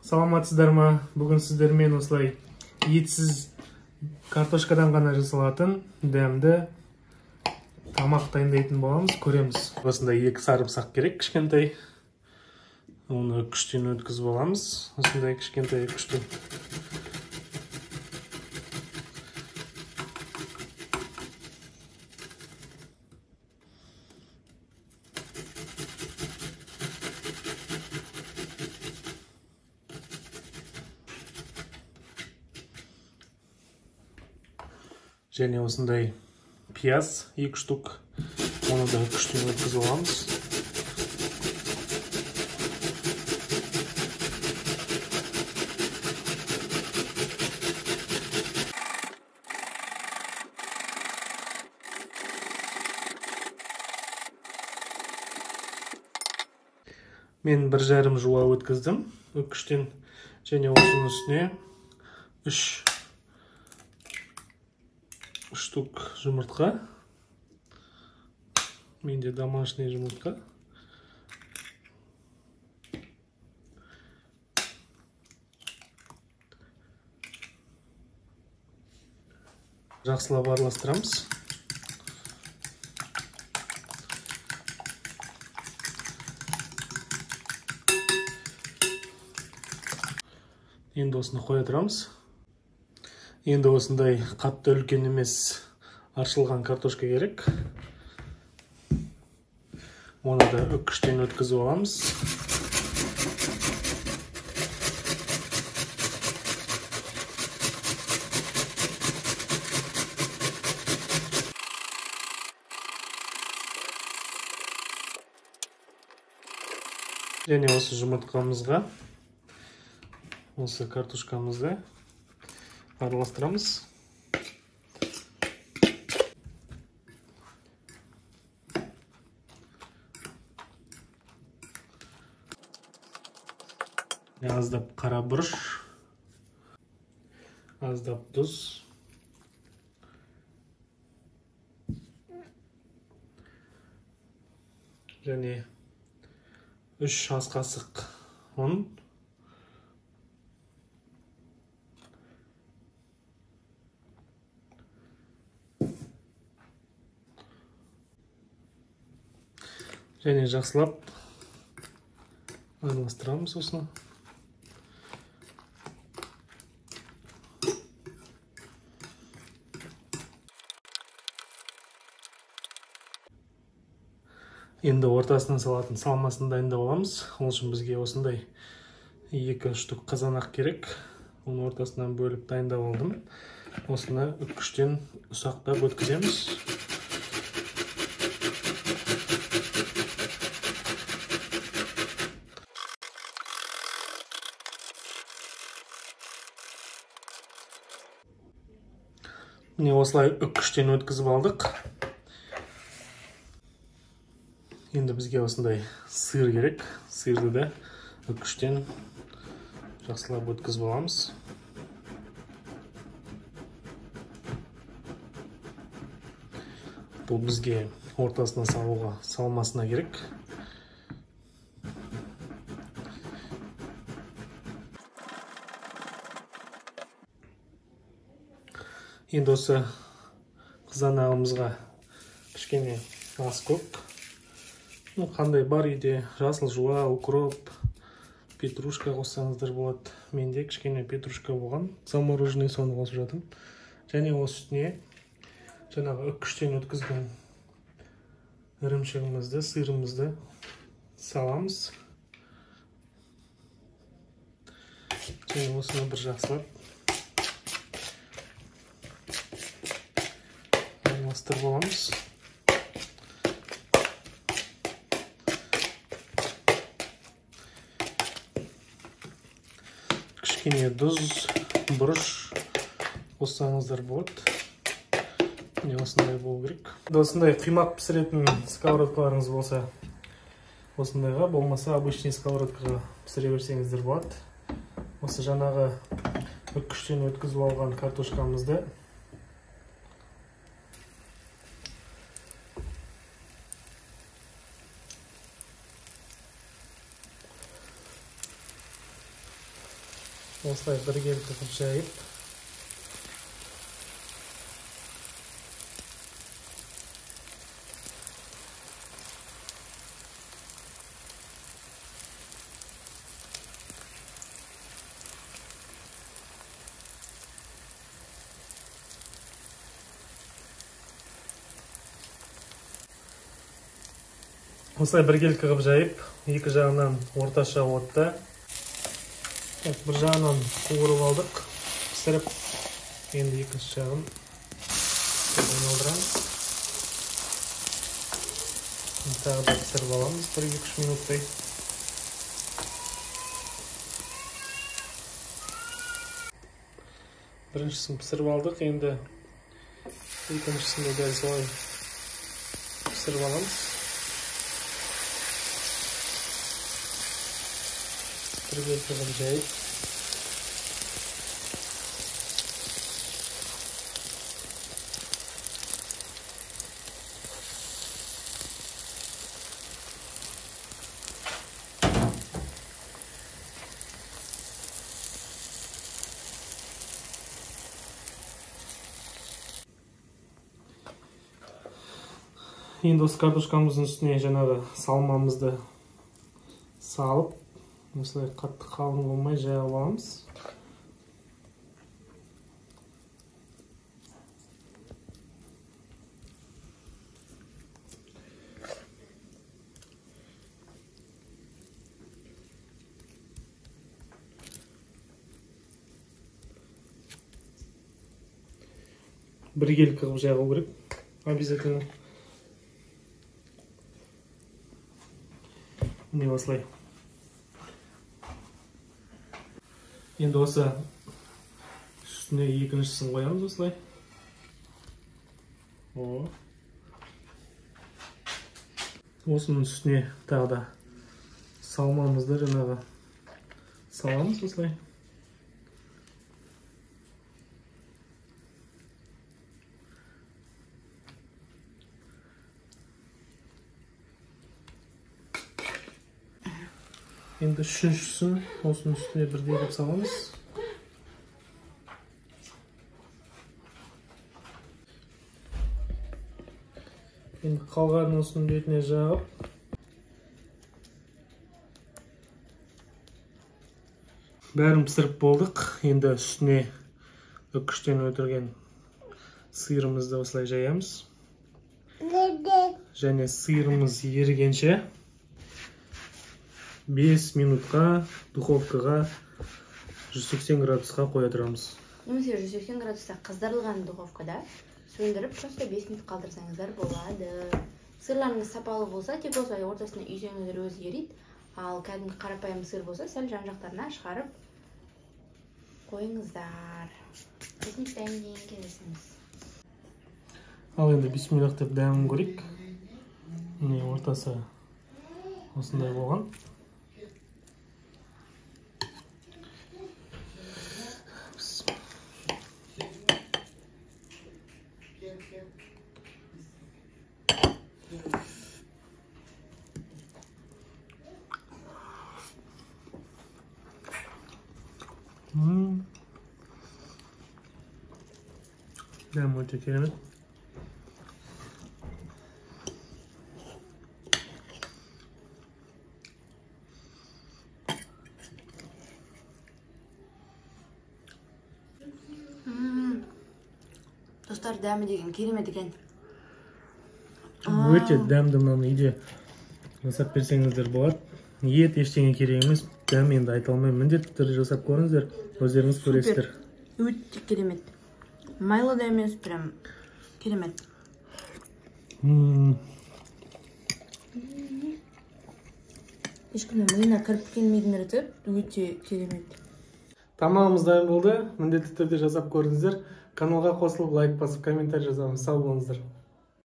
Саламатсыздар ма? Бүгін сіздермен осылай етсіз картошкадан ғана жасалатын дәмді тамақ дайындайтын боламыз, көреміз. Осындай 2 сарымсақ керек, кішкентай. Оны күштен өткізіп аламыз. Осындай кішкентай күштен. Және осындай пияз 2 штук. Оны да күштен өткізіп аламыз. Мен 1,5 жуа өткіздім күштен. Және осының үстіне 3 штук жұмыртқа. Менде домашний жұмыртқа. Жақсылап араластырамыз. Енді осыны қоя тұрамыз. Енді осындай қатты үлкен емес аршылған картошка керек. Оны да үккіштен өткізіп аламыз. Және осы жұмыртқамызға осы картошкамызды араластырамыз. Аздап қара бұрыш, аздап тұз, және 3 ас қасық ұн, және жақсылап араластырамыз осыны. Енді ортасынан салатын салмасын дайындап аламыз. Ол үшін бізге осындай 2 штук қазанақ керек. Оны ортасынан бөліп дайындап алдым. Осыны үккіштен ұсақтап өткіземіз. Міне осылай үккіштен өткізіп алдық. Енді бізге осындай сыр керек. Сырды да үккіштен жақсылап өткізіп аламыз. Бұл бізге ортасына салуға салмасына керек. Енді осы қызанағымызға кішкене ас көк. Қандай бар үйде жасыл жуа, укроп, петрушка қоссаңыздар болады. Менде кішкене петрушка болған. Замороженный, соны қосып жатырмын. Және осы үстіне жаңағы үккіштен өткізген ірімшігімізді, сырымызды саламыз. Және осыны бір жақсылап араластырып аламыз. Кішкене тұз, бұрыш қоссаңыздар болады. Не осындай болу керек. Осындай құймақ пісіретін сковородкаларыңыз болса, осындайға, болмаса обычный сковородкаға пісіре берсеңіздер болады. Осы жаңағы үккіштен өткізіп алған картошкамызды Осылай біркелкі қылып жайып. Осылай біркелкі қылып жайып, екі жағынан орташа отта. Бір жағынан қуырып алдық, пісіріп, енді екінші жағын айналдырамыз. Тағы да пісіріп аламыз 1-2 минуттай. Біріншісін пісіріп алдық, енді екіншісін де дәл солай пісіріп аламыз. Біркелкі қылып жайып. Енді осы картошкамыздың үстіне жаңағы салмамызды салып, осылай қатты қалың болмай жайып аламыз. Біркелкі қылып жайғау керек, обязательно. Міне осылай. Енді осы үстіне екіншісін қоямыз осылай. Осының үстіне тағы да салмамызды жаңағы саламыз осылай. Енді үшіншісін осының үстіне бірдей қылып саламыз. Енді қалғанын осының бетіне жағып. Бәрін пісіріп болдық. Енді үстіне үкіштен өтірген сиырымызды осылай жаямыз. Және сиырымыз ерігенше 5 минутқа духовкаға 180 градусқа қоя тұрамыз. Немесе 180 градуста қыздырылған духовкада сөндіріп, просто 5 минут қалдырсаңыздар болады. Сырларыңыз сапалы болса, тек осылай ортасына үйсеңіздер өзі ерейді. Ал кәдімгі қарапайым сыр болса, сәл жан-жақтарына шығарып қойыңыздар. Біздің кейін келесіңіз. Ал енді бисмиллах деп дәмін көрейік. Міне ортасы осындай болған. Дәм өте керемет. Достар, дәмі деген керемет екен. Өте дәмді, мынаны үйде жасап берсеңіздер болады. Ет ештеңе керек емес. Дәм енді айта алмаймын. Міндетті түрде жасап көріңіздер, өздеріңіз көресіздер. Өте керемет. Майлы да емес, прям керемет. Ешкімнің миына кіріп келмейтін рецепт, өте керемет. Тамағымыз дайын болды. Міндетті түрде жасап көріңіздер. Каналға қосылып, лайк басып, комментарий жазамыз. Сау болыңыздар.